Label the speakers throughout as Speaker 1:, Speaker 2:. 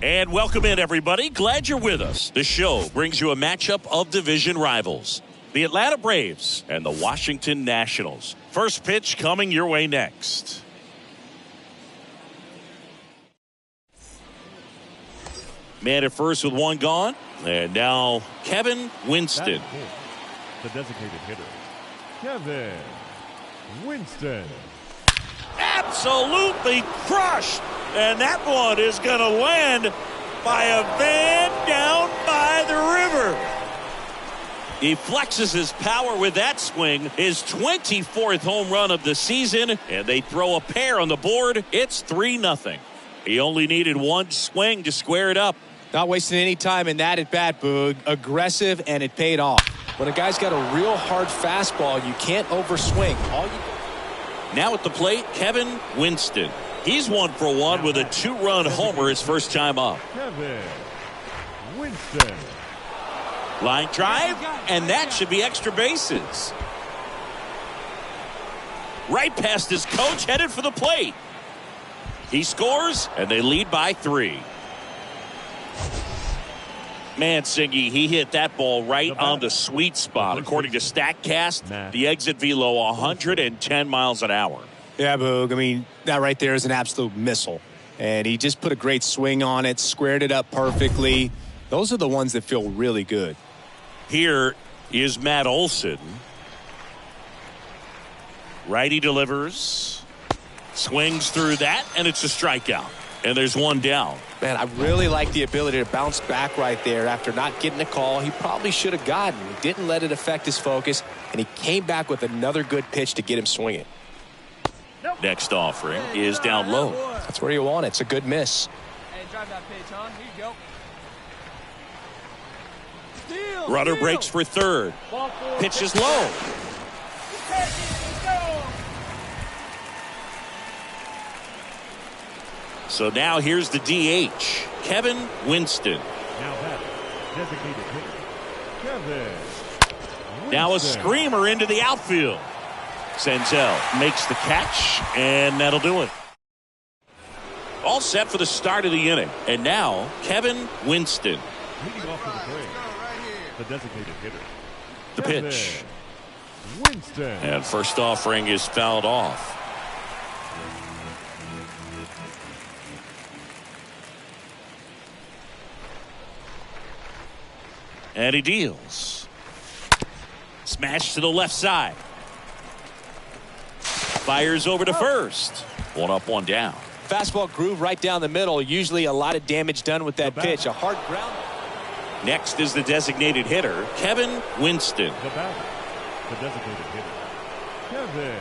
Speaker 1: And welcome in, everybody. Glad you're with us. The show brings you a matchup of division rivals, the Atlanta Braves and the Washington Nationals. First pitch coming your way next. Man at first with one gone. And now Kevin Winston.
Speaker 2: The designated hitter, Kevin Winston.
Speaker 1: Absolutely crushed. And that one is going to land by a van down by the river. He flexes his power with that swing. His 24th home run of the season. And they throw a pair on the board. It's 3-0. He only needed one swing to square it up.
Speaker 3: Not wasting any time in that at bat, Boog. Aggressive, and it paid off. When a guy's got a real hard fastball, you can't overswing.
Speaker 1: Now at the plate, Kevin Winston. He's 1 for 1 with a 2-run homer his first time up.
Speaker 2: Kevin Winston.
Speaker 1: Line drive, and that should be extra bases. Right past his coach, headed for the plate. He scores, and they lead by 3. Man, Singy, he hit that ball right on the sweet spot. According to StatCast, the exit velo 110 miles an hour.
Speaker 3: Yeah, Boog. I mean, that right there is an absolute missile. And he just put a great swing on it, squared it up perfectly. Those are the ones that feel really good.
Speaker 1: Here is Matt Olson. Righty delivers. Swings through that, and it's a strikeout. And there's one down.
Speaker 3: Man, I really like the ability to bounce back right there after not getting a call he probably should have gotten. He didn't let it affect his focus, and he came back with another good pitch to get him swinging.
Speaker 1: Next offering is down low.
Speaker 3: That's where you want it. It's a good miss.
Speaker 4: Hey, drive that pitch, huh? Here you go.
Speaker 1: Runner breaks for third. Pitch is low. So now here's the DH, Kevin Winston.
Speaker 2: Now batting, designated hitter, Kevin Winston.
Speaker 1: Now a screamer into the outfield. Senzel makes the catch, and that'll do it. All set for the start of the inning. And now, Kevin Winston.
Speaker 2: Leading off to the plate, the designated hitter,
Speaker 1: The pitch.
Speaker 2: Winston.
Speaker 1: And first offering is fouled off. And he deals. Smash to the left side. Fires over to first. One up, one down.
Speaker 3: Fastball groove right down the middle. Usually a lot of damage done with that pitch. A hard ground.
Speaker 1: Next is the designated hitter, Kevin Winston.
Speaker 2: The batter, the designated hitter, Kevin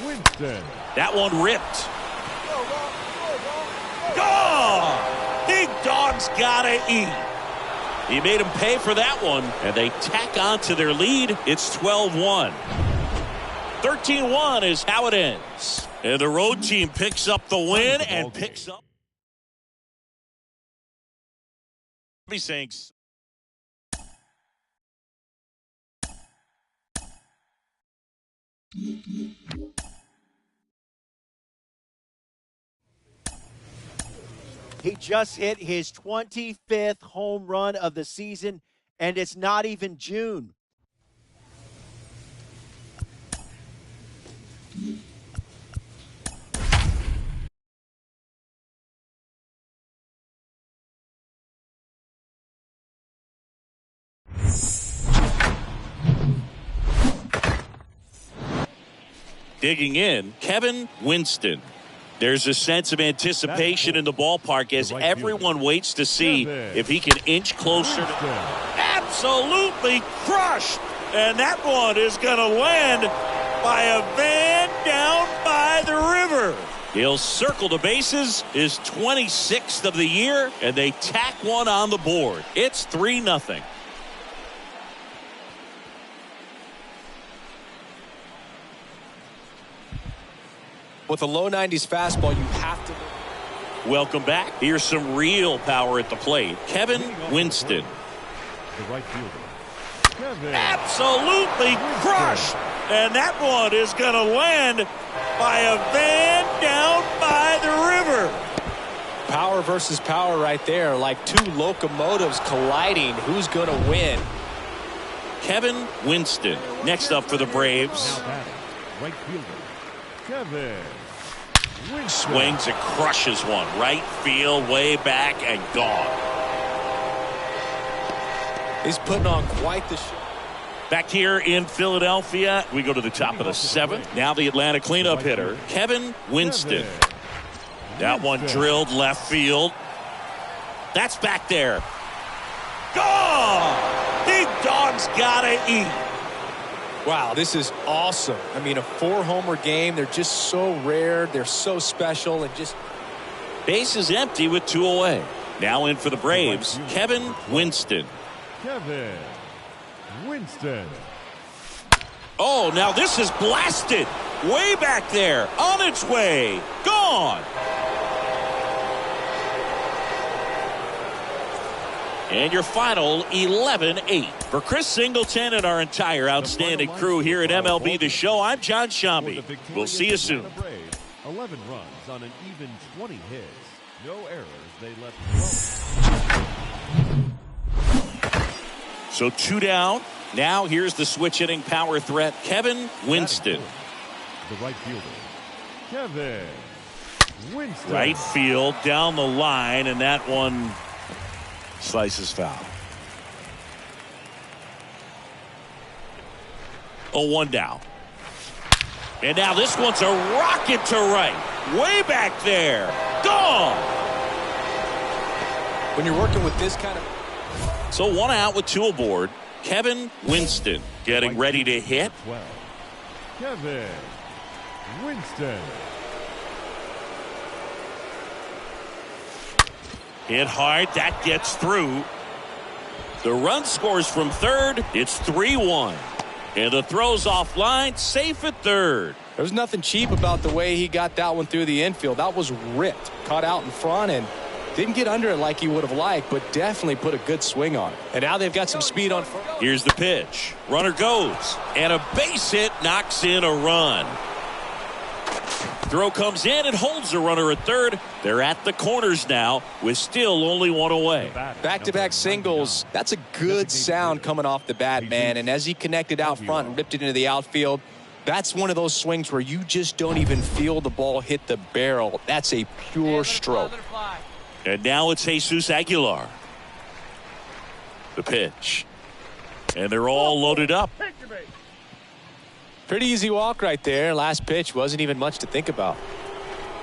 Speaker 2: Winston.
Speaker 1: That one ripped. Gone! Big dog's gotta eat. He made him pay for that one, and they tack on to their lead. It's 12-1. 13-1 is how it ends. And the road team picks up the win and picks up. Saying
Speaker 5: he just hit his 25th home run of the season, and it's not even June.
Speaker 1: digging in, Kevin Winston. There's a sense of anticipation in the ballpark as everyone waits to see if he can inch closer. Absolutely crushed. And that one is going to land by a van down by the river. He'll circle the bases, his 26th of the year, and they tack one on the board. It's 3-0.
Speaker 3: With a low 90s fastball, you have to.
Speaker 1: Welcome back. Here's some real power at the plate. Kevin Winston.
Speaker 2: The right fielder, Kevin.
Speaker 1: Absolutely crushed. and that one is going to land by a van down by the river.
Speaker 3: Power versus power right there, like two locomotives colliding. Who's going to win?
Speaker 1: Kevin Winston next up for the Braves.
Speaker 2: Now batting, right fielder, Kevin Winston.
Speaker 1: Swings and crushes one. Right field, way back, and gone.
Speaker 3: He's putting on quite the show.
Speaker 1: Back here in Philadelphia, we go to the top of the 7th. Now the Atlanta cleanup hitter, Kevin Winston. That one drilled left field. That's back there. Gone! Big dog's gotta eat.
Speaker 3: Wow, this is awesome. I mean, a 4-homer game. They're just so rare. They're so special. And just
Speaker 1: base is empty with 2 away. Now in for the Braves, Kevin Winston.
Speaker 2: Kevin Winston.
Speaker 1: Oh, now this is blasted. Way back there. On its way. Gone. And your final 11-8. For Chris Singleton and our entire outstanding crew here at MLB The Show, I'm John Shambi. We'll see you soon.
Speaker 2: 11 runs on an even 20 hits. No errors. They left 12.
Speaker 1: So 2 down. Now here's the switch hitting power threat, Kevin Winston.
Speaker 2: The right fielder, Kevin Winston.
Speaker 1: Right field down the line, and that one slices foul. 0-1 down. And now this one's a rocket to right. Way back there. Gone.
Speaker 3: when you're working with this kind of.
Speaker 1: So 1 out with 2 aboard. Kevin Winston getting ready to hit.
Speaker 2: Kevin Winston.
Speaker 1: Hit hard. That gets through. The run scores from third. It's 3-1. And the throw's offline. Safe at third.
Speaker 3: There's nothing cheap about the way he got that one through the infield. That was ripped. Caught out in front and didn't get under it like he would have liked, but definitely put a good swing on it. And now they've got some speed on front.
Speaker 1: Here's the pitch. Runner goes. And a base hit knocks in a run. Throw comes in and holds the runner at third. They're at the corners now with still only 1 away.
Speaker 3: Back-to-back singles. That's a good sound coming off the bat, man. And as he connected out front and ripped it into the outfield, that's one of those swings where you just don't even feel the ball hit the barrel. That's a pure stroke.
Speaker 1: And now it's Jesus Aguilar. The pitch. And they're all loaded up.
Speaker 3: Pretty easy walk right there. Last pitch wasn't even much to think about.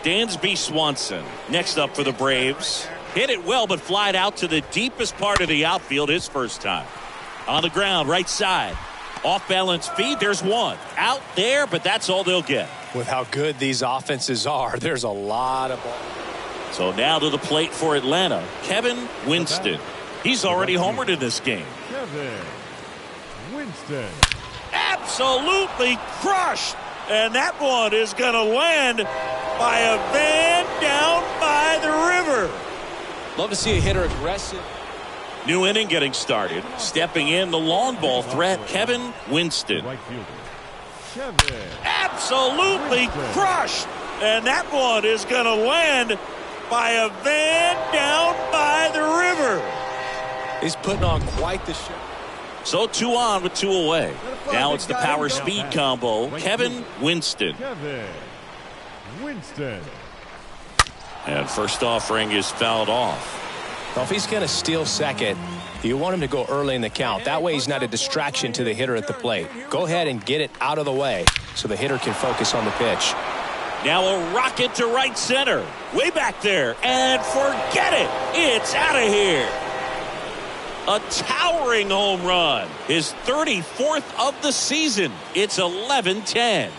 Speaker 1: Dansby Swanson next up for the Braves. Hit it well, but flied out to the deepest part of the outfield his first time. On the ground, right side. Off balance feed, there's one. Out there, but that's all they'll get.
Speaker 3: With how good these offenses are, there's a lot of ball.
Speaker 1: So now to the plate for Atlanta, Kevin Winston. He's already homered in this game.
Speaker 2: Kevin Winston.
Speaker 1: Absolutely crushed. And that one is going to land by a van down by the river.
Speaker 3: Love to see a hitter aggressive.
Speaker 1: New inning getting started. Stepping in the long ball threat, Kevin Winston.
Speaker 2: Right fielder, Kevin.
Speaker 1: Absolutely crushed. And that one is going to land by a van down by the river.
Speaker 3: He's putting on quite the show.
Speaker 1: So 2 on with 2 away. Now it's the power speed combo. Kevin Winston.
Speaker 2: Kevin Winston.
Speaker 1: And first offering is fouled off.
Speaker 3: Well, if he's going to steal second, you want him to go early in the count. That way he's not a distraction to the hitter at the plate. Go ahead and get it out of the way so the hitter can focus on the pitch.
Speaker 1: Now a rocket to right center. Way back there. And forget it. It's out of here. A towering home run. His 34th of the season. It's 11-10.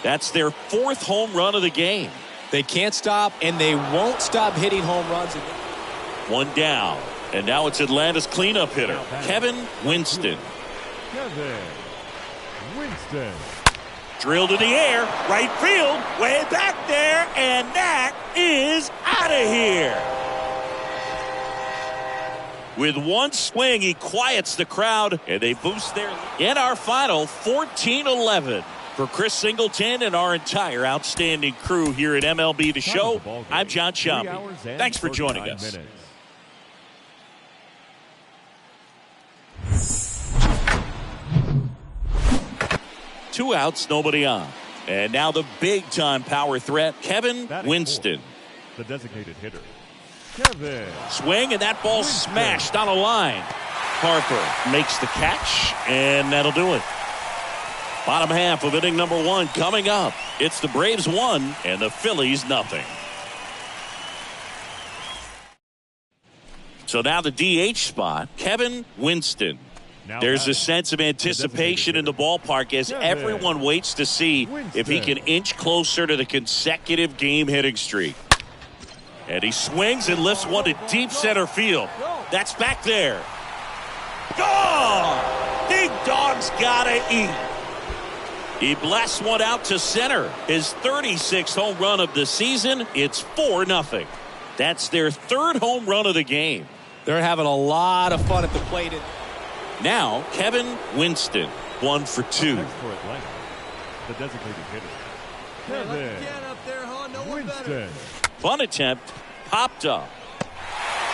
Speaker 1: That's their 4th home run of the game.
Speaker 3: They can't stop, and they won't stop hitting home runs.
Speaker 1: 1 down. And now it's Atlanta's cleanup hitter, Kevin Winston.
Speaker 2: Kevin Winston.
Speaker 1: Drilled to the air, right field, way back there, and that is out of here. With one swing, he quiets the crowd, and they boost their in our final 14-11. For Chris Singleton and our entire outstanding crew here at MLB The Show, I'm John Sciambi. Thanks for joining us. Two outs, nobody on. And now the big-time power threat, Kevin Winston.
Speaker 2: The designated hitter, Kevin.
Speaker 1: Swing, and that ball smashed on a line. Harper makes the catch, and that'll do it. Bottom half of inning number one coming up. It's the Braves 1 and the Phillies nothing. So now the DH spot, Kevin Winston. There's a sense of anticipation in the ballpark as everyone waits to see if he can inch closer to the consecutive game hitting streak. And he swings and lifts one to deep center field. That's back there. Gone! Big dog's gotta eat. He blasts one out to center. His 36th home run of the season. It's 4-0. That's their third home run of the game.
Speaker 3: They're having a lot of fun at the plate.
Speaker 1: Now, Kevin Winston, 1 for 2.
Speaker 2: Next for Atlanta, the designated hitter, Kevin Winston.
Speaker 1: Fun attempt, popped up.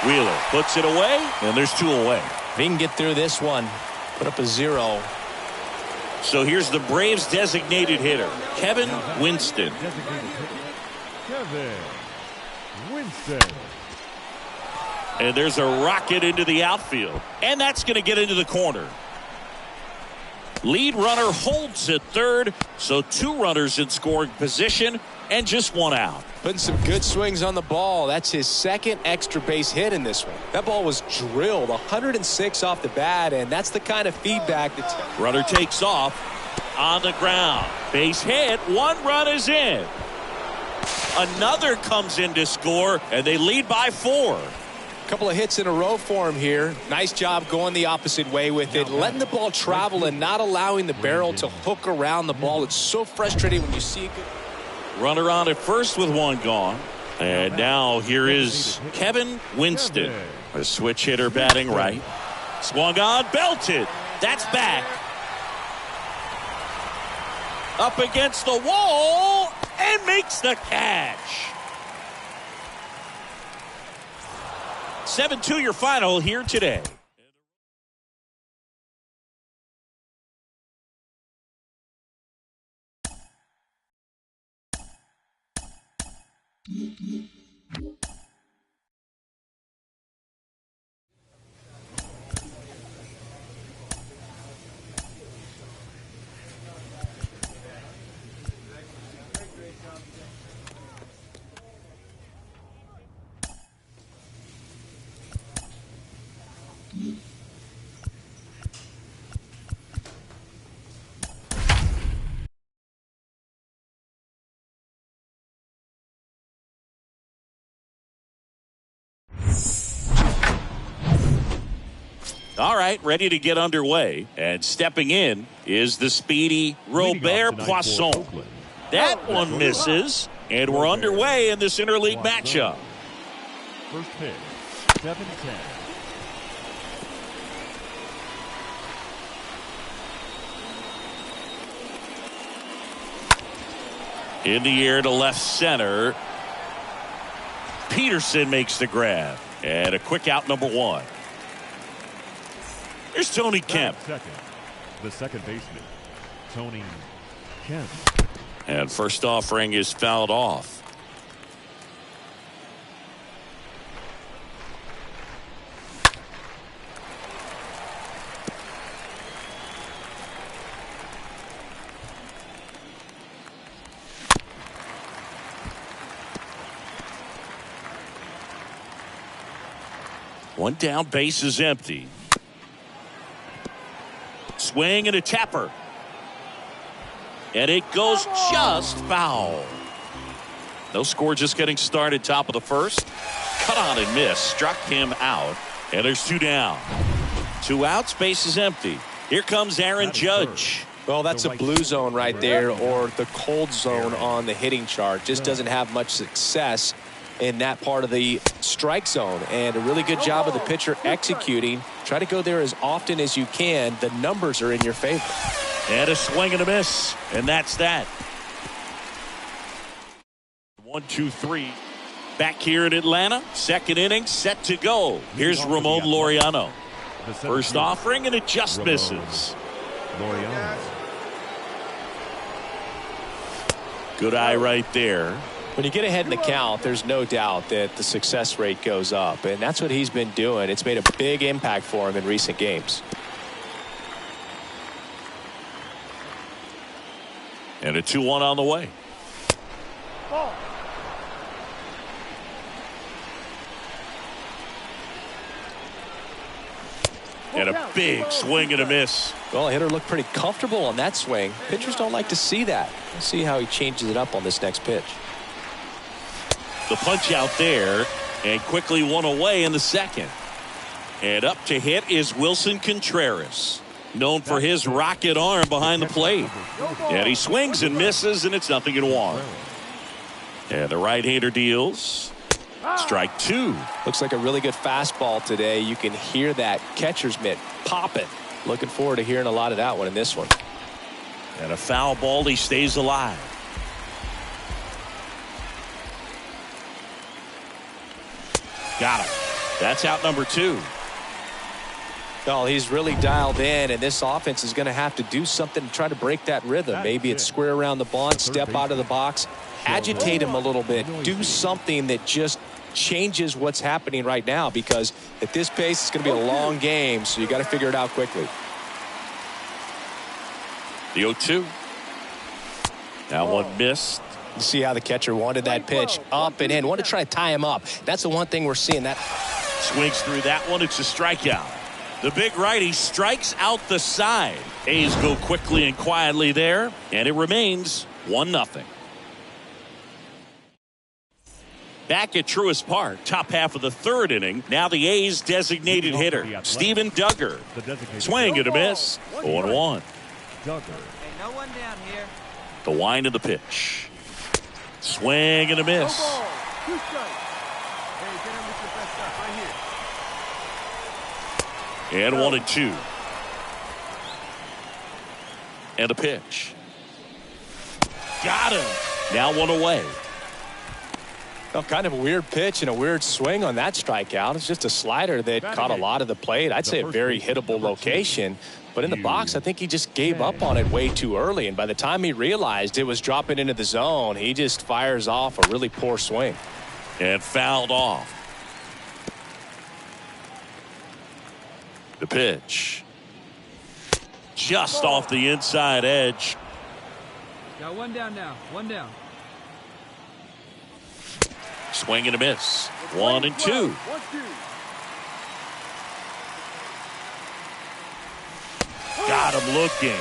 Speaker 1: Wheeler puts it away, and there's 2 away.
Speaker 3: If he can get through this one, put up a 0.
Speaker 1: So here's the Braves designated hitter, Kevin Winston.
Speaker 2: Kevin Winston.
Speaker 1: And there's a rocket into the outfield. And that's going to get into the corner. Lead runner holds at third. So 2 runners in scoring position and just 1 out.
Speaker 3: Putting some good swings on the ball. That's his second extra base hit in this one. That ball was drilled 106 off the bat, and that's the kind of feedback that's...
Speaker 1: Runner takes off on the ground. Base hit. 1 run is in. Another comes in to score, and they lead by 4.
Speaker 3: Couple of hits in a row for him here. Nice job going the opposite way with it, letting the ball travel and not allowing the barrel to hook around the ball. It's so frustrating when you see it.
Speaker 1: Runner on at first with 1 gone. And now here is Kevin Winston, a switch hitter batting right. Swung on, belted. That's back. Up against the wall and makes the catch. 7-2 your final here today. All right, ready to get underway. And stepping in is the speedy Robert Poisson. That one misses, and we're underway in this interleague matchup.
Speaker 2: First pitch, 7-10.
Speaker 1: In the air to left center. Peterson makes the grab. And a quick out, number 1. Here's Tony Kemp.
Speaker 2: The second baseman, Tony Kemp.
Speaker 1: And first offering is fouled off. One down, base is empty. Swing and a tapper. And it goes just foul. No score, just getting started, top of the first. Cut on and miss. Struck him out. And there's 2 down. 2 outs, base is empty. Here comes Aaron Judge.
Speaker 3: Well, that's a blue zone right there, or the cold zone on the hitting chart. Just doesn't have much success in that part of the strike zone. And a really good job of the pitcher executing. Try to go there as often as you can. The numbers are in your favor.
Speaker 1: And a swing and a miss. And that's that. 1-2-3. Back here in Atlanta. Second inning set to go. Here's Ramon Laureano. First offering, and it just misses. Good eye right there.
Speaker 3: When you get ahead in the count, there's no doubt that the success rate goes up, and that's what he's been doing. It's made a big impact for him in recent games.
Speaker 1: And a 2-1 on the way. And a big swing and a miss.
Speaker 3: Well, hitter looked pretty comfortable on that swing. Pitchers don't like to see that. We'll see how he changes it up on this next pitch.
Speaker 1: The punch out there, and quickly one away in the second. And up to hit is Wilson Contreras, known for his rocket arm behind the plate. And he swings and misses, and it's 0-1. And the right-hander deals. Strike two.
Speaker 3: Looks like a really good fastball today. You can hear that catcher's mitt popping. Looking forward to hearing a lot of that one in this one.
Speaker 1: And a foul ball. He stays alive. Got him. That's out number 2.
Speaker 3: Well, he's really dialed in, and this offense is going to have to do something to try to break that rhythm. Maybe it's square around the bunt, step out of the box, agitate him a little bit, do something that just changes what's happening right now, because at this pace it's going to be a long game, so you got to figure it out quickly.
Speaker 1: The 0-2. Now one missed.
Speaker 3: You see how the catcher wanted that pitch up and in. Want to try to tie him up. That's the one thing we're seeing. That
Speaker 1: swings through that one. It's a strikeout. The big righty strikes out the side. A's go quickly and quietly there, and it remains 1-0. Back at Truist Park, top half of the third inning. Now the A's designated hitter, Steven Duggar. Swing and a miss. 0-1.
Speaker 4: Hey, no one down here.
Speaker 1: The wind of the pitch. Swing and a miss.
Speaker 4: Hey, get him with your best stuff right here.
Speaker 1: And 1-2. And a pitch. Got him. Now one away.
Speaker 3: Well, kind of a weird pitch and a weird swing on that strikeout. It's just a slider that caught a lot of the plate. I'd say a very hittable location. But in the box, I think he just gave up on it way too early. And by the time he realized it was dropping into the zone, he just fires off a really poor swing.
Speaker 1: And fouled off. The pitch. Just off the inside edge.
Speaker 4: Got one down now. One down.
Speaker 1: Swing and a miss. 1-2. Got him looking.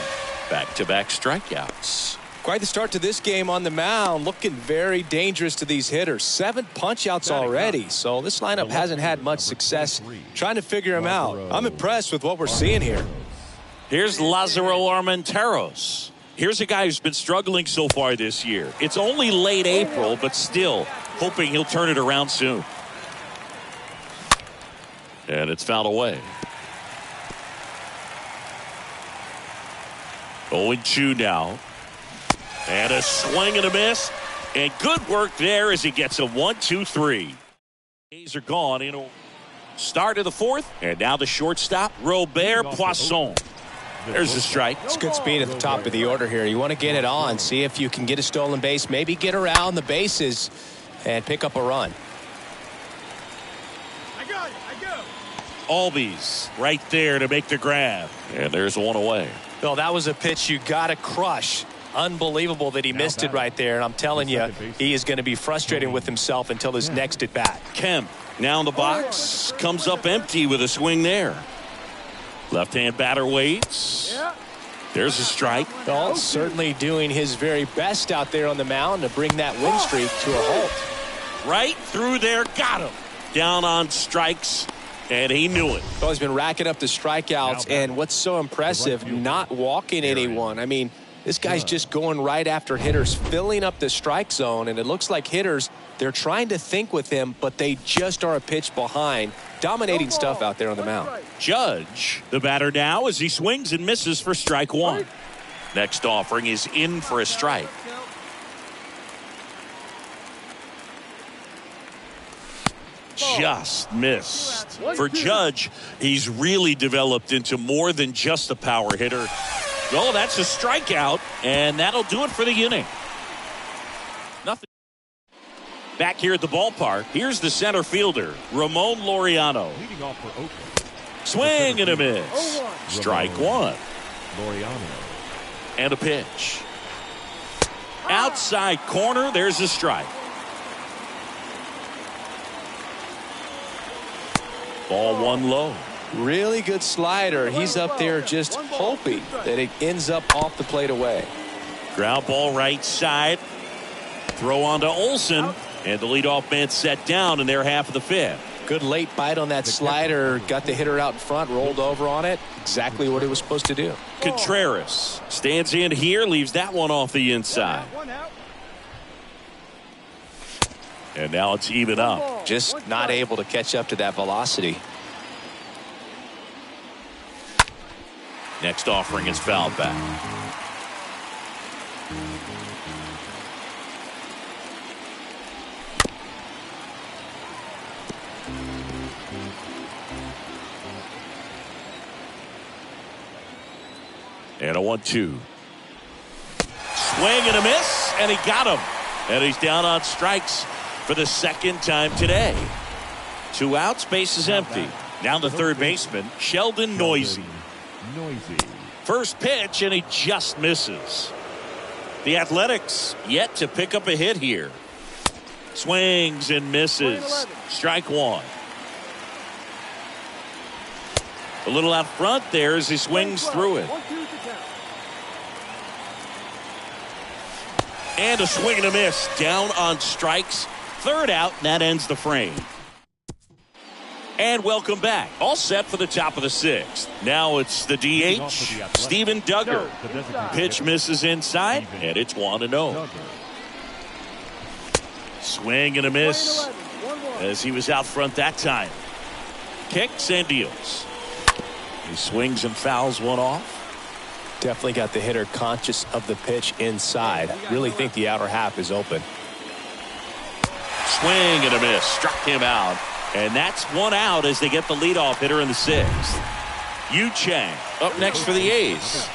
Speaker 1: Back-to-back strikeouts.
Speaker 3: Quite the start to this game on the mound. Looking very dangerous to these hitters. 7 punch-outs already. So this lineup hasn't had much success trying to figure him out. I'm impressed with what we're seeing here.
Speaker 1: Here's Lázaro Armenteros. Here's a guy who's been struggling so far this year. It's only late April, but still hoping he'll turn it around soon. And it's fouled away. 0-2 now. And a swing and a miss. And good work there as he gets a 1-2-3. A's are gone in a start of the fourth. And now the shortstop, Robert Poisson. There's a strike.
Speaker 3: It's good speed at the top of the order here. You want to get it on, see if you can get a stolen base, maybe get around the bases and pick up a run.
Speaker 4: I got it. I go.
Speaker 1: Albies right there to make the grab. And there's one away.
Speaker 3: Well, that was a pitch you got to crush. Unbelievable that he missed it right there. And I'm telling you, he is going to be frustrated with himself until his next at bat.
Speaker 1: Kemp now in the box, comes up empty with a swing there. Left-hand batter waits. There's a strike.
Speaker 3: Well, certainly doing his very best out there on the mound to bring that win streak to a halt.
Speaker 1: Right through there, got him. Down on strikes, and he knew it.
Speaker 3: Well, he's been racking up the strikeouts, and what's so impressive, not walking anyone. I mean, This guy's just going right after hitters, filling up the strike zone, and it looks like hitters, they're trying to think with him, but they just are a pitch behind. Dominating stuff out there on the mound.
Speaker 1: Judge, the batter now, as he swings and misses for strike one. Next offering is in for a strike. Just missed. For Judge, he's really developed into more than just a power hitter. Oh, that's a strikeout, and that'll do it for the inning. Nothing. Back here at the ballpark, here's the center fielder, Ramon Laureano.
Speaker 2: Leading off for Oakland.
Speaker 1: Swing and a miss. Strike one.
Speaker 2: Laureano.
Speaker 1: And a pitch. Outside corner, there's a strike. Ball one low.
Speaker 3: Really good slider. He's up there just hoping that it ends up off the plate away.
Speaker 1: Ground ball right side. Throw on to Olsen. And the leadoff man set down in their half of the fifth.
Speaker 3: Good late bite on that slider. Got the hitter out in front, rolled over on it. Exactly what it was supposed to do.
Speaker 1: Contreras stands in here, leaves that one off the inside. And now it's even up.
Speaker 3: Just not able to catch up to that velocity.
Speaker 1: Next offering is fouled back. And a 1-2. Swing and a miss, and he got him. And he's down on strikes for the second time today. 2 outs, base is empty. Now the third baseman, Sheldon Noisy. First pitch, and he just misses. The Athletics yet to pick up a hit here. Swings and misses. Strike one. A little out front there as he swings through it. And a swing and a miss. Down on strikes. Third out, and that ends the frame. And welcome back. All set for the top of the sixth. Now it's the DH, Steven Duggar. Pitch misses inside, and it's 1-0. Swing and a miss as he was out front that time. Kicks and deals. He swings and fouls one off.
Speaker 3: Definitely got the hitter conscious of the pitch inside. Really think the outer half is open.
Speaker 1: Swing and a miss. Struck him out. And that's 1 out as they get the leadoff hitter in the sixth. Yu Chang up next for the A's.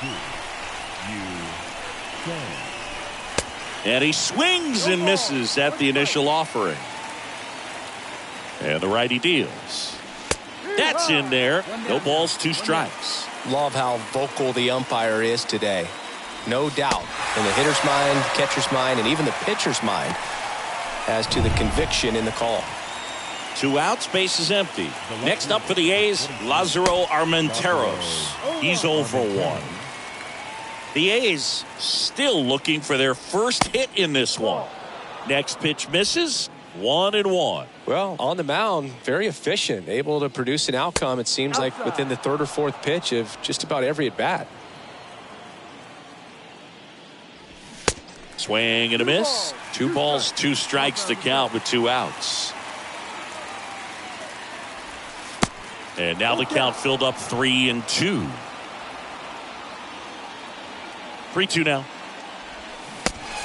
Speaker 1: And he swings and misses at the initial offering. And the righty deals. That's in there. No balls, 2 strikes.
Speaker 3: Love how vocal the umpire is today. No doubt in the hitter's mind, catcher's mind, and even the pitcher's mind as to the conviction in the call.
Speaker 1: 2 outs, base is empty. Next up for the A's, Lázaro Armenteros. He's 0 for 1. The A's still looking for their first hit in this one. Next pitch misses, 1-1.
Speaker 3: Well, on the mound, very efficient, able to produce an outcome, it seems like, within the 3rd or 4th pitch of just about every at-bat.
Speaker 1: Swing and a miss. 2 balls, 2 strikes to count with 2 outs. And now the count filled up 3-2. 3-2 now.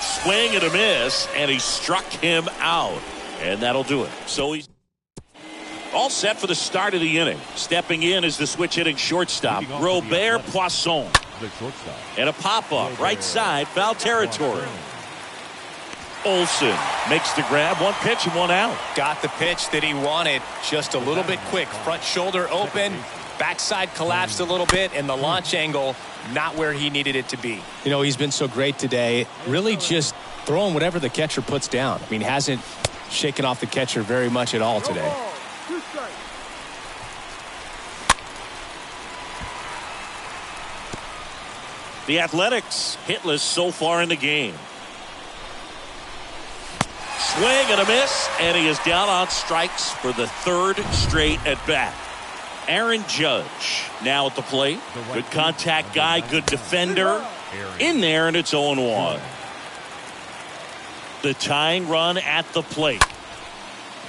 Speaker 1: Swing and a miss, and he struck him out. And that'll do it. So he's all set for the start of the inning. Stepping in is the switch hitting shortstop, Robert Poisson. And a pop-up right side, foul territory. Olsen makes the grab, 1 pitch and 1 out.
Speaker 3: Got the pitch that he wanted, just a little bit quick. Front shoulder open, backside collapsed a little bit, and the launch angle not where he needed it to be. You know, he's been so great today, really just throwing whatever the catcher puts down. I mean, hasn't shaken off the catcher very much at all today.
Speaker 1: The Athletics hitless so far in the game. Swing and a miss, and he is down on strikes for the 3rd straight at bat. Aaron Judge now at the plate. Good contact guy, good defender. In there, and it's 0-1. The tying run at the plate.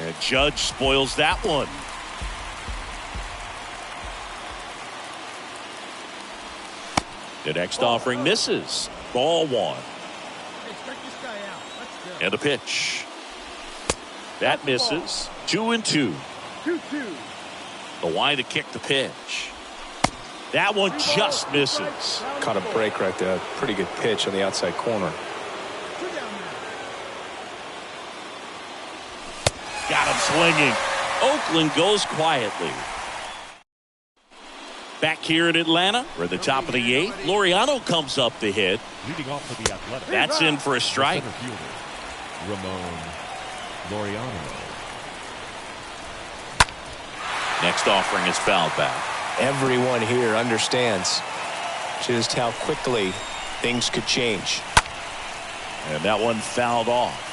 Speaker 1: And Judge spoils that one. The next offering misses. Ball 1. And a pitch. That misses. 2-2.
Speaker 4: 2-2.
Speaker 1: The line to kick the pitch. That one just misses.
Speaker 3: Caught a break right there. Pretty good pitch on the outside corner.
Speaker 1: Got him swinging. Oakland goes quietly. Back here in Atlanta, we're at the top of the 8th. Laureano comes up to hit.
Speaker 2: Leading off for the Athletics.
Speaker 1: That's in for a strike.
Speaker 2: Center fielder, Ramon Laureano.
Speaker 1: Next offering is fouled back.
Speaker 3: Everyone here understands just how quickly things could change.
Speaker 1: And that one fouled off.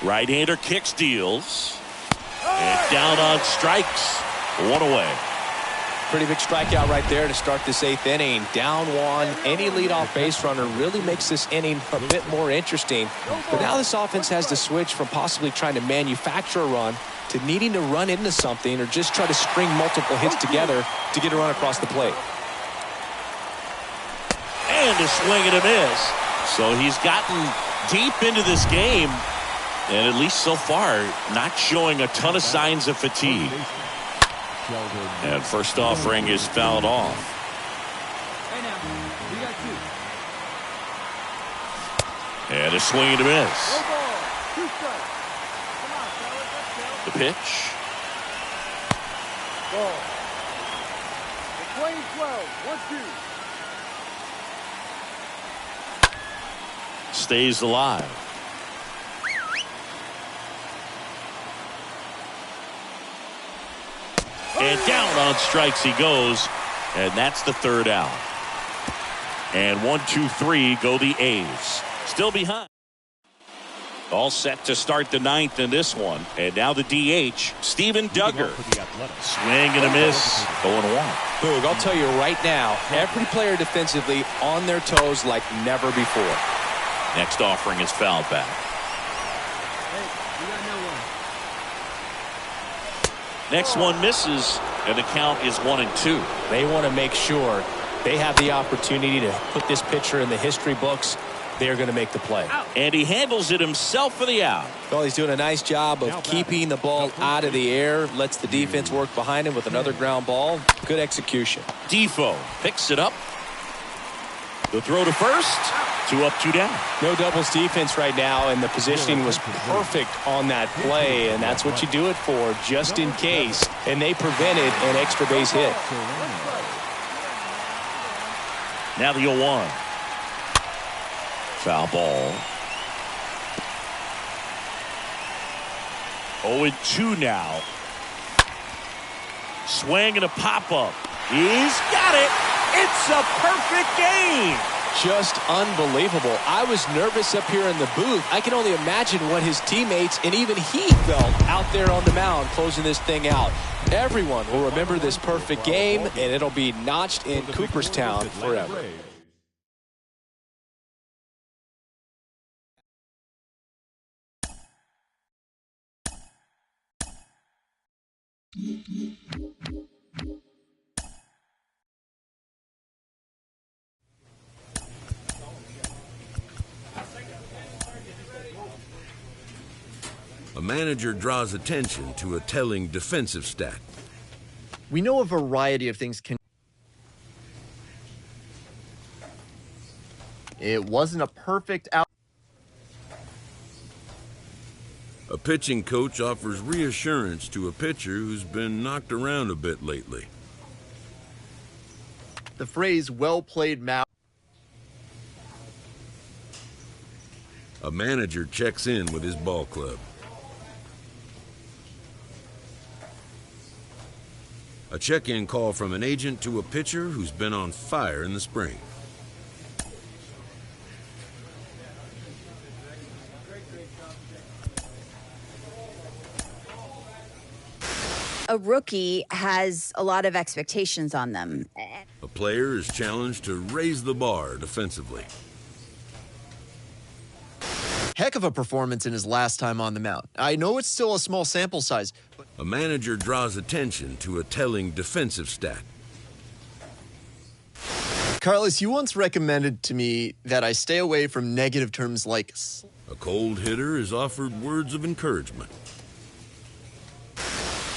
Speaker 1: Right-hander kicks, deals. And down on strikes. 1 away.
Speaker 3: Pretty big strikeout right there to start this 8th inning. Down 1. Any leadoff base runner really makes this inning a bit more interesting. But now this offense has to switch from possibly trying to manufacture a run to needing to run into something or just try to string multiple hits together to get a run across the plate.
Speaker 1: And a swing and a miss. So he's gotten deep into this game. And at least so far, not showing a ton of signs of fatigue. And first offering is fouled off. And a swing and a miss. The pitch.
Speaker 4: Ball. Playing 12. 1-2.
Speaker 1: Stays alive. And down on strikes he goes. And that's the 3rd out. And 1, 2, 3 go the A's. Still behind. All set to start the 9th in this one. And now the DH, Steven Duggar. Swing and a miss. 0-1.
Speaker 3: Boog, I'll tell you right now, every player defensively on their toes like never before.
Speaker 1: Next offering is fouled back. Next one misses, and the count is 1-2.
Speaker 3: They want to make sure they have the opportunity to put this pitcher in the history books. They're going to make the play.
Speaker 1: And he handles it himself for the out.
Speaker 3: Well, he's doing a nice job of keeping the ball out of the air. Lets the defense work behind him with another ground ball. Good execution.
Speaker 1: Defoe picks it up. The throw to first. 2 up, 2 down.
Speaker 3: No doubles defense right now, and the positioning was perfect on that play, and that's what you do it for, just in case. And they prevented an extra base hit.
Speaker 1: Now the 0-1. Foul ball. 0-2 now. Swing and a pop-up. He's got it. It's a perfect game.
Speaker 3: Just unbelievable. I was nervous up here in the booth. I can only imagine what his teammates and even he felt out there on the mound closing this thing out. Everyone will remember this perfect game, and it'll be notched in Cooperstown forever.
Speaker 6: A manager draws attention to a telling defensive stat.
Speaker 7: We know a variety of things can. It wasn't a perfect out.
Speaker 6: A pitching coach offers reassurance to a pitcher who's been knocked around a bit lately.
Speaker 7: The phrase "well played, Mal."
Speaker 6: A manager checks in with his ball club. A check-in call from an agent to a pitcher who's been on fire in the spring.
Speaker 8: A rookie has a lot of expectations on them.
Speaker 6: A player is challenged to raise the bar defensively.
Speaker 7: Heck of a performance in his last time on the mound. I know it's still a small sample size, but
Speaker 6: A manager draws attention to a telling defensive stat.
Speaker 7: Carlos, you once recommended to me that I stay away from negative terms like
Speaker 6: A cold hitter is offered words of encouragement.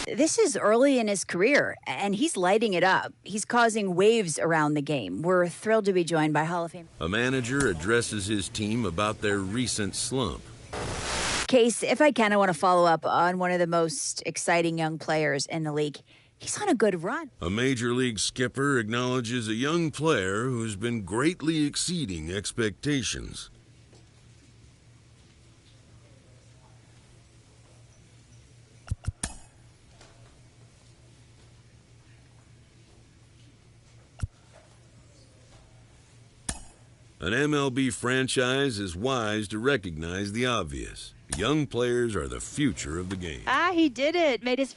Speaker 8: This is early in his career, and he's lighting it up. He's causing waves around the game. We're thrilled to be joined by Hall of Fame.
Speaker 6: A manager addresses his team about their recent slump.
Speaker 8: Case, if I can, I want to follow up on one of the most exciting young players in the league. He's on a good run.
Speaker 6: A major league skipper acknowledges a young player who's been greatly exceeding expectations. An MLB franchise is wise to recognize the obvious. Young players are the future of the game.
Speaker 8: He did it. Made his.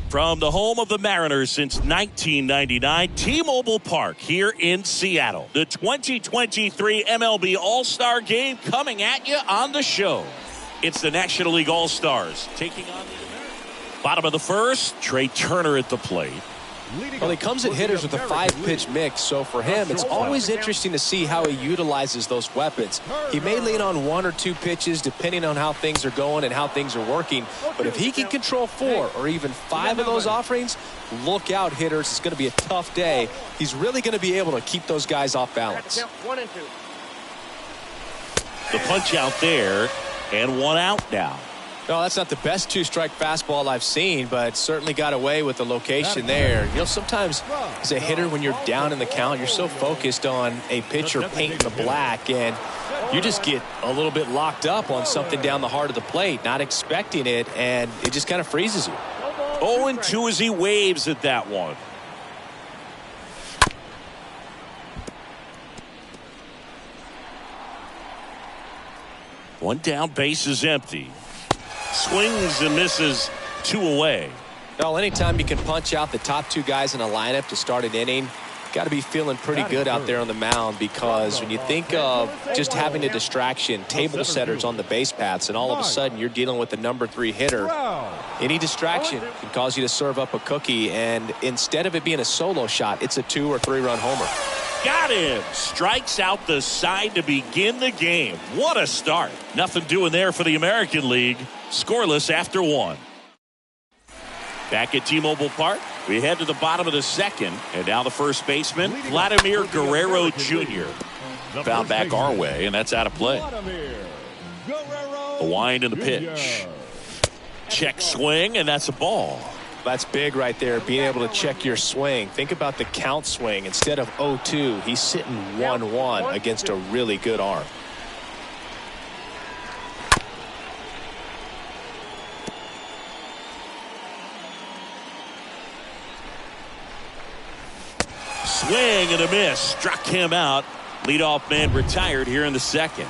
Speaker 1: From the home of the Mariners since 1999, T-Mobile Park here in Seattle. The 2023 MLB All-Star Game coming at you on the show. It's the National League All-Stars taking on the bottom of the first. Trey Turner at the plate.
Speaker 3: Well, he comes at hitters with a 5-pitch mix, so for him, it's always interesting to see how he utilizes those weapons. He may lean on 1 or 2 pitches depending on how things are going and how things are working, but if he can control 4 or even 5 of those offerings, look out, hitters. It's going to be a tough day. He's really going to be able to keep those guys off balance.
Speaker 4: 1 and 2.
Speaker 1: The punch out there, and 1 out now.
Speaker 3: No, that's not the best 2-strike fastball I've seen, but certainly got away with the location there. You know, sometimes as a hitter, when you're down in the count, you're so focused on a pitcher painting the black, and you just get a little bit locked up on something down the heart of the plate, not expecting it, and it just kind of freezes you.
Speaker 1: 0-2 as he waves at that one. One down, base is empty. Swings and misses, 2 away.
Speaker 3: Well, anytime you can punch out the top 2 guys in a lineup to start an inning, got to be feeling pretty good out there on the mound, because when you think of just having a distraction, table setters on the base paths, and all of a sudden you're dealing with the number 3 hitter, any distraction can cause you to serve up a cookie, and instead of it being a solo shot, it's a 2 or 3 run homer.
Speaker 1: Got him. Strikes out the side to begin the game. What a start. Nothing doing there for the American League. Scoreless after 1. Back at T-Mobile Park, we head to the bottom of the second, and now the first baseman, Vladimir Guerrero Jr. Found back our way, and that's out of play. The wind and the pitch. Check swing, and that's a ball.
Speaker 3: That's big right there, being able to check your swing. Think about the count swing. Instead of 0-2, he's sitting 1-1 against a really good arm.
Speaker 1: Swing and a miss. Struck him out. Leadoff man retired here in the second.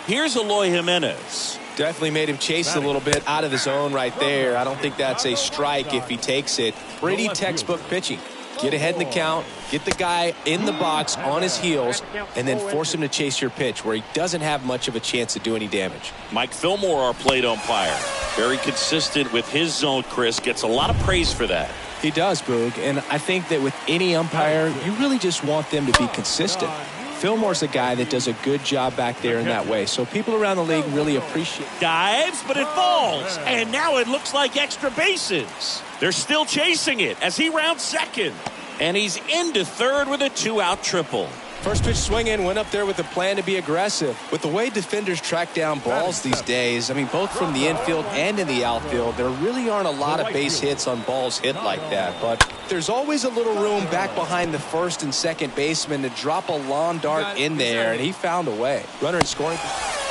Speaker 1: Here's Eloy Jimenez.
Speaker 3: Definitely made him chase a little bit out of the zone right there. I don't think that's a strike if he takes it. Pretty textbook pitching. Get ahead in the count, get the guy in the box on his heels, and then force him to chase your pitch where he doesn't have much of a chance to do any damage.
Speaker 1: Mike Fillmore, our plate umpire. Very consistent with his zone, Chris. Gets a lot of praise for that.
Speaker 3: He does, Boog, and I think that with any umpire, you really just want them to be consistent. Fillmore's a guy that does a good job back there in that way, so people around the league really appreciate it.
Speaker 1: Dives, but it falls, and now it looks like extra bases. They're still chasing it as he rounds second, and he's into third with a 2-out triple.
Speaker 3: First pitch swing in, went up there with a plan to be aggressive. With the way defenders track down balls these days, I mean, both from the infield and in the outfield, there really aren't a lot of base hits on balls hit like that. But there's always a little room back behind the first and second baseman to drop a lawn dart in there, and he found a way. Runner in scoring.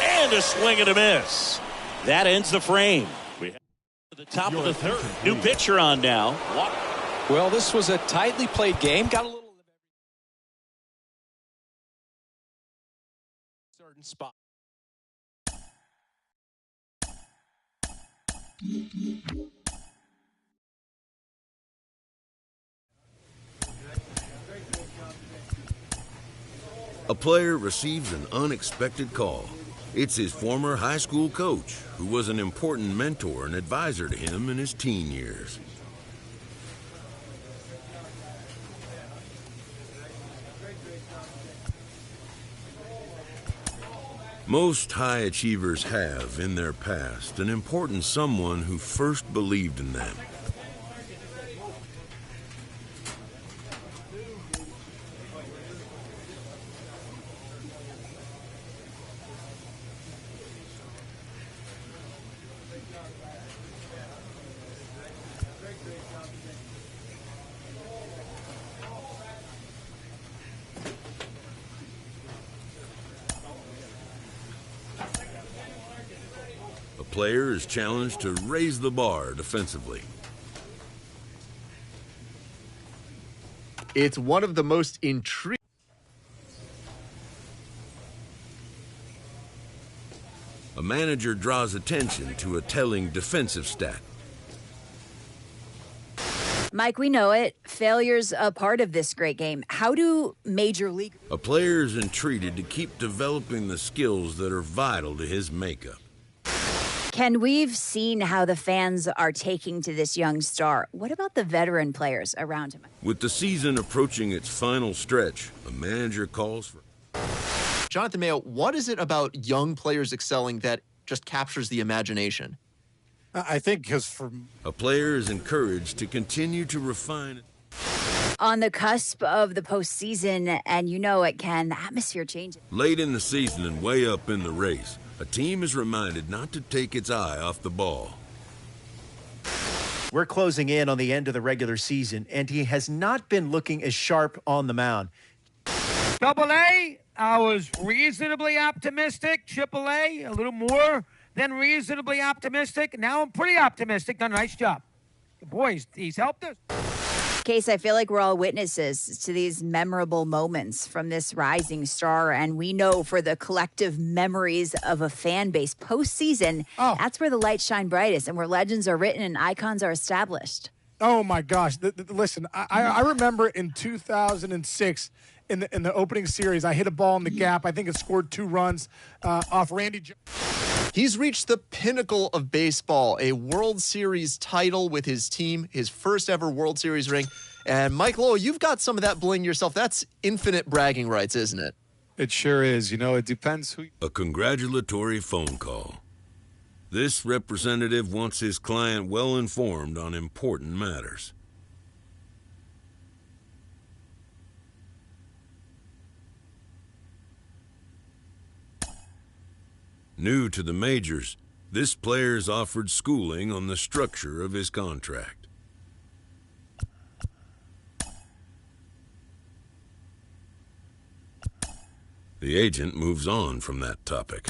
Speaker 1: And a swing and a miss. That ends the frame. The top of the third. New pitcher on now.
Speaker 3: Well, this was a tightly played game. Got a little certain spot.
Speaker 6: A player receives an unexpected call. It's his former high school coach, who was an important mentor and advisor to him in his teen years. Most high achievers have, in their past, an important someone who first believed in them. A player is challenged to raise the bar defensively.
Speaker 7: It's one of the most intriguing.
Speaker 6: A manager draws attention to a telling defensive stat.
Speaker 8: Mike, we know it. Failure's a part of this great game. How do major league...
Speaker 6: A player is entreated to keep developing the skills that are vital to his makeup.
Speaker 8: Ken, we've seen how the fans are taking to this young star. What about the veteran players around him?
Speaker 6: With the season approaching its final stretch, a manager calls for...
Speaker 7: Jonathan Mayo, what is it about young players excelling that just captures the imagination?
Speaker 9: I think because
Speaker 6: A player is encouraged to continue to refine...
Speaker 8: On the cusp of the postseason, and you know it, Ken, the atmosphere changes.
Speaker 6: Late in the season and way up in the race, a team is reminded not to take its eye off the ball.
Speaker 5: We're closing in on the end of the regular season, and he has not been looking as sharp on the mound.
Speaker 10: Double-A, I was reasonably optimistic. Triple-A, a little more than reasonably optimistic. Now I'm pretty optimistic. Done a nice job. Boy, he's helped us.
Speaker 8: Case, I feel like we're all witnesses to these memorable moments from this rising star, and we know for the collective memories of a fan base postseason, that's where the lights shine brightest and where legends are written and icons are established.
Speaker 9: Oh my gosh! Listen, I remember in 2006 in the opening series, I hit a ball in the gap. I think it scored 2 runs off Randy.
Speaker 7: He's reached the pinnacle of baseball, a World Series title with his team, his first ever World Series ring. And Mike Lowell, you've got some of that bling yourself. That's infinite bragging rights, isn't it?
Speaker 11: It sure is. You know, it depends who...
Speaker 6: A congratulatory phone call. This representative wants his client well informed on important matters. New to the majors, this player is offered schooling on the structure of his contract. The agent moves on from that topic.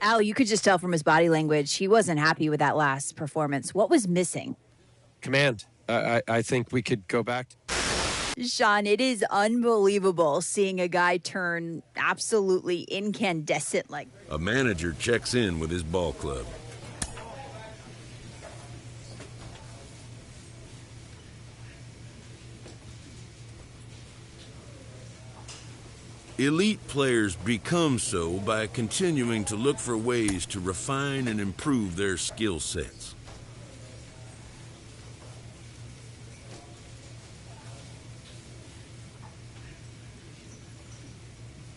Speaker 8: Al, you could just tell from his body language he wasn't happy with that last performance. What was missing?
Speaker 11: Command. I think we could go back.
Speaker 8: Sean, it is unbelievable seeing a guy turn absolutely incandescent like.
Speaker 6: A manager checks in with his ball club. Elite players become so by continuing to look for ways to refine and improve their skill sets.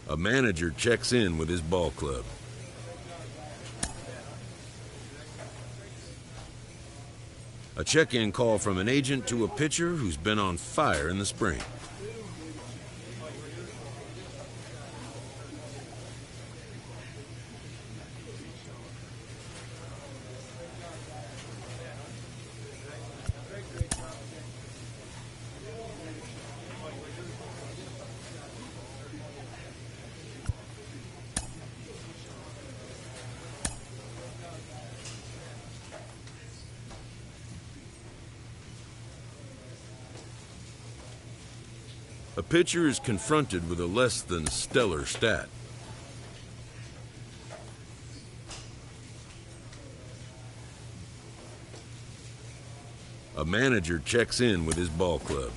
Speaker 6: A manager checks in with his ball club. A check-in call from an agent to a pitcher who's been on fire in the spring. A pitcher is confronted with a less than stellar stat. A manager checks in with his ball club.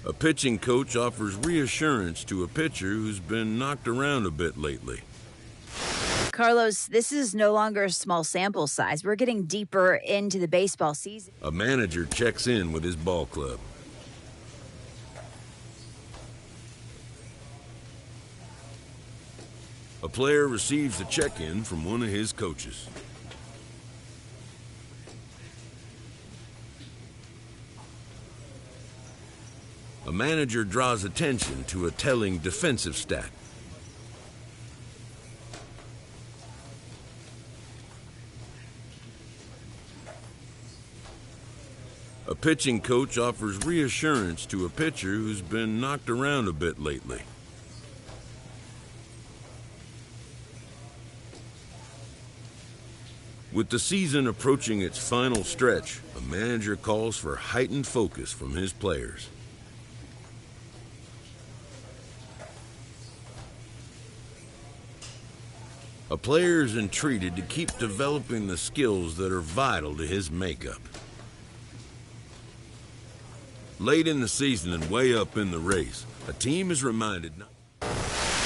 Speaker 6: A pitching coach offers reassurance to a pitcher who's been knocked around a bit lately.
Speaker 8: Carlos, this is no longer a small sample size. We're getting deeper into the baseball season.
Speaker 6: A manager checks in with his ball club. A player receives a check-in from one of his coaches. A manager draws attention to a telling defensive stat. A pitching coach offers reassurance to a pitcher who's been knocked around a bit lately. With the season approaching its final stretch, a manager calls for heightened focus from his players. A player is entreated to keep developing the skills that are vital to his makeup. Late in the season and way up in the race, a team is reminded not.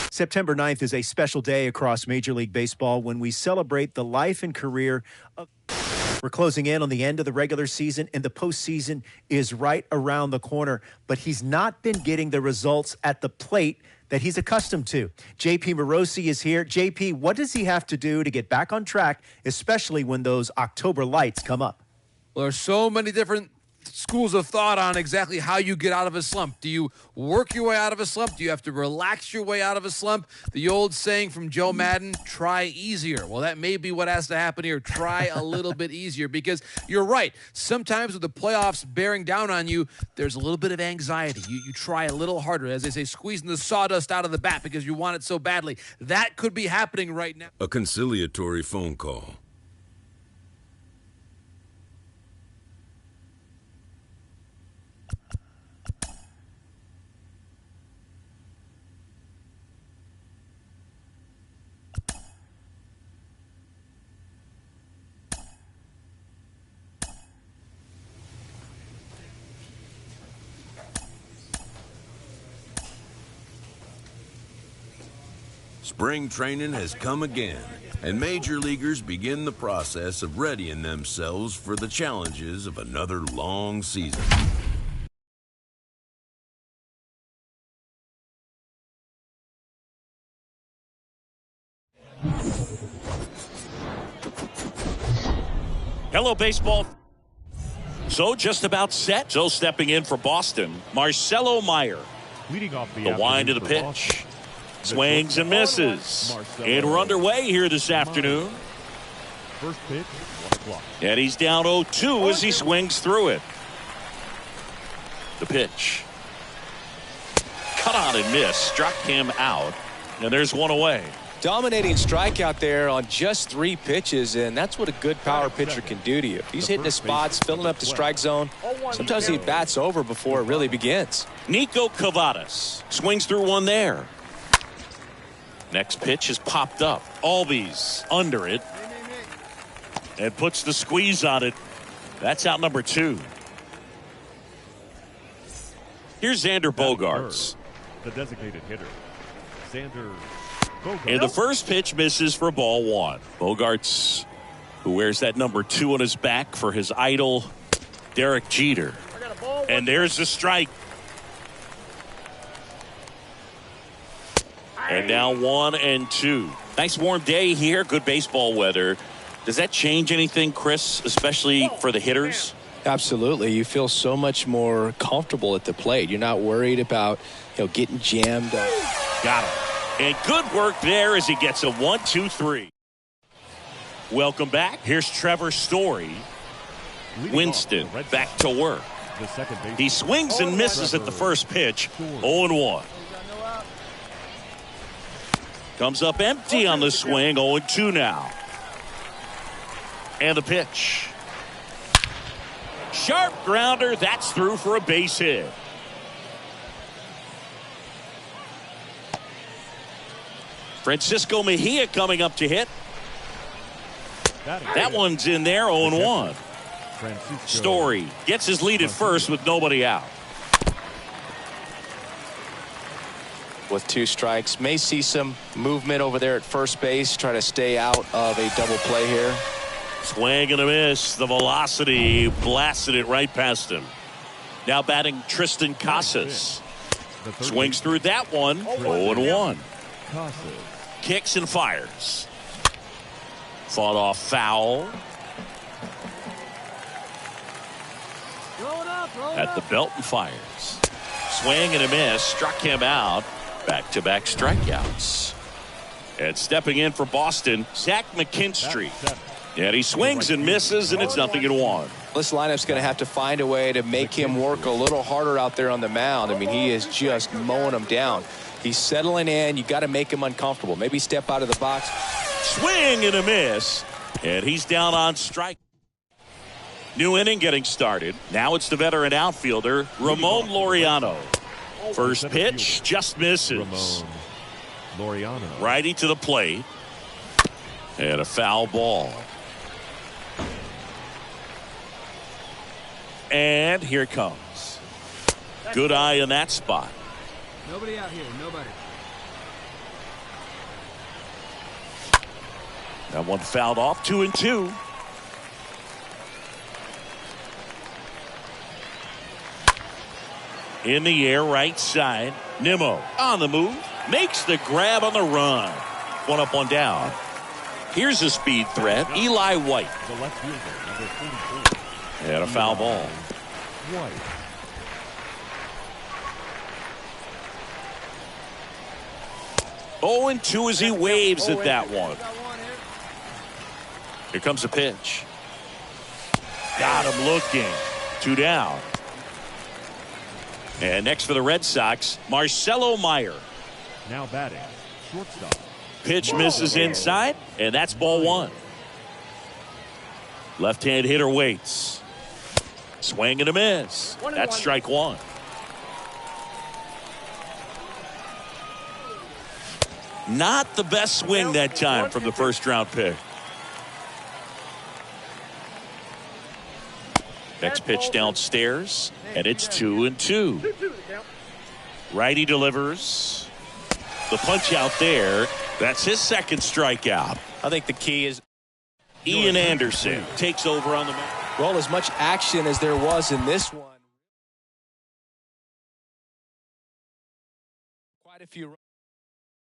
Speaker 12: September 9th is a special day across Major League Baseball when we celebrate the life and career of... We're closing in on the end of the regular season, and the postseason is right around the corner. But he's not been getting the results at the plate that he's accustomed to. JP Morosi is here. JP, what does he have to do to get back on track, especially when those October lights come up?
Speaker 13: Well, there's so many different schools of thought on exactly how you get out of a slump. Do you work your way out of a slump? Do you have to relax your way out of a slump? The old saying from Joe Madden, try easier. Well, that may be what has to happen here. Try a little bit easier, because you're right. Sometimes with the playoffs bearing down on you, there's a little bit of anxiety. You try a little harder, as they say, squeezing the sawdust out of the bat because you want it so badly. That could be happening right now.
Speaker 6: A conciliatory phone call. Spring training has come again, and major leaguers begin the process of readying themselves for the challenges of another long season.
Speaker 1: Hello, baseball. So just about set. So stepping in for Boston, Marcelo Meyer.
Speaker 2: Leading off
Speaker 1: The wind of the pitch. Swings and misses. And we're underway here this afternoon.
Speaker 2: First pitch, 1 o'clock.
Speaker 1: And he's down 0-2 as he swings through it. The pitch. Cut on and miss. Struck him out. And there's one away.
Speaker 3: Dominating strikeout there on just 3 pitches, and that's what a good power pitcher can do to you. If he's hitting his spots, filling up the strike zone, sometimes he bats over before it really begins.
Speaker 1: Nico Cavadas swings through one there. Next pitch is popped up. Albies under it and puts the squeeze on it. That's out number 2. Here's Xander Bogaerts.
Speaker 2: The designated hitter, Xander Bogaerts.
Speaker 1: And the first pitch misses for ball 1. Bogaerts, who wears that number 2 on his back for his idol, Derek Jeter. And there's the strike. And now 1-2. Nice warm day here. Good baseball weather. Does that change anything, Chris, especially for the hitters?
Speaker 3: Absolutely. You feel so much more comfortable at the plate. You're not worried about, getting jammed up.
Speaker 1: Got him. And good work there as he gets a 1-2-3. Welcome back. Here's Trevor Story. Winston back to work. He swings and misses at the first pitch. 0-1. Comes up empty on the swing. 0-2 now. And the pitch. Sharp grounder. That's through for a base hit. Francisco Mejia coming up to hit. That one's in there. 0-1. Story gets his lead at first with nobody out.
Speaker 3: With 2 strikes, may see some movement over there at first base. Try to stay out of a double play here.
Speaker 1: Swing and a miss. The velocity blasted it right past him. Now batting Tristan Casas. Swings through that one. 0-1. Kicks and fires. Fought off foul. At the belt and fires. Swing and a miss. Struck him out. Back-to-back strikeouts. And stepping in for Boston, Zach McKinstry. And he swings and misses, and it's 0-1.
Speaker 3: This lineup's going to have to find a way to make him work a little harder out there on the mound. I mean, he is just mowing them down. He's settling in. You got to make him uncomfortable. Maybe step out of the box.
Speaker 1: Swing and a miss. And he's down on strike. New inning getting started. Now it's the veteran outfielder, Ramon Laureano. First pitch just misses.
Speaker 2: Laureano.
Speaker 1: Righty to the plate. And a foul ball. And here it comes. Good eye in that spot.
Speaker 4: Nobody out here. Nobody.
Speaker 1: That one fouled off. 2-2. In the air, right side. Nimmo on the move. Makes the grab on the run. One up, one down. Here's a speed threat. Eli White.
Speaker 2: The left fielder, number 44.
Speaker 1: And a foul ball.
Speaker 2: White.
Speaker 1: Oh, and 2 as he waves at that one. Here comes a pitch. Got him looking. 2 down. And next for the Red Sox, Marcelo Meyer.
Speaker 2: Now batting, shortstop.
Speaker 1: Pitch misses inside, and that's ball 1. Left-hand hitter waits. Swing and a miss. That's strike 1. Not the best swing that time from the first-round pick. Next pitch downstairs, and it's 2-2. Righty delivers. The punch out there. That's his second strikeout.
Speaker 3: I think the key is
Speaker 1: Ian Anderson takes over on the mound.
Speaker 3: Well, as much action as there was in this one. Quite a few.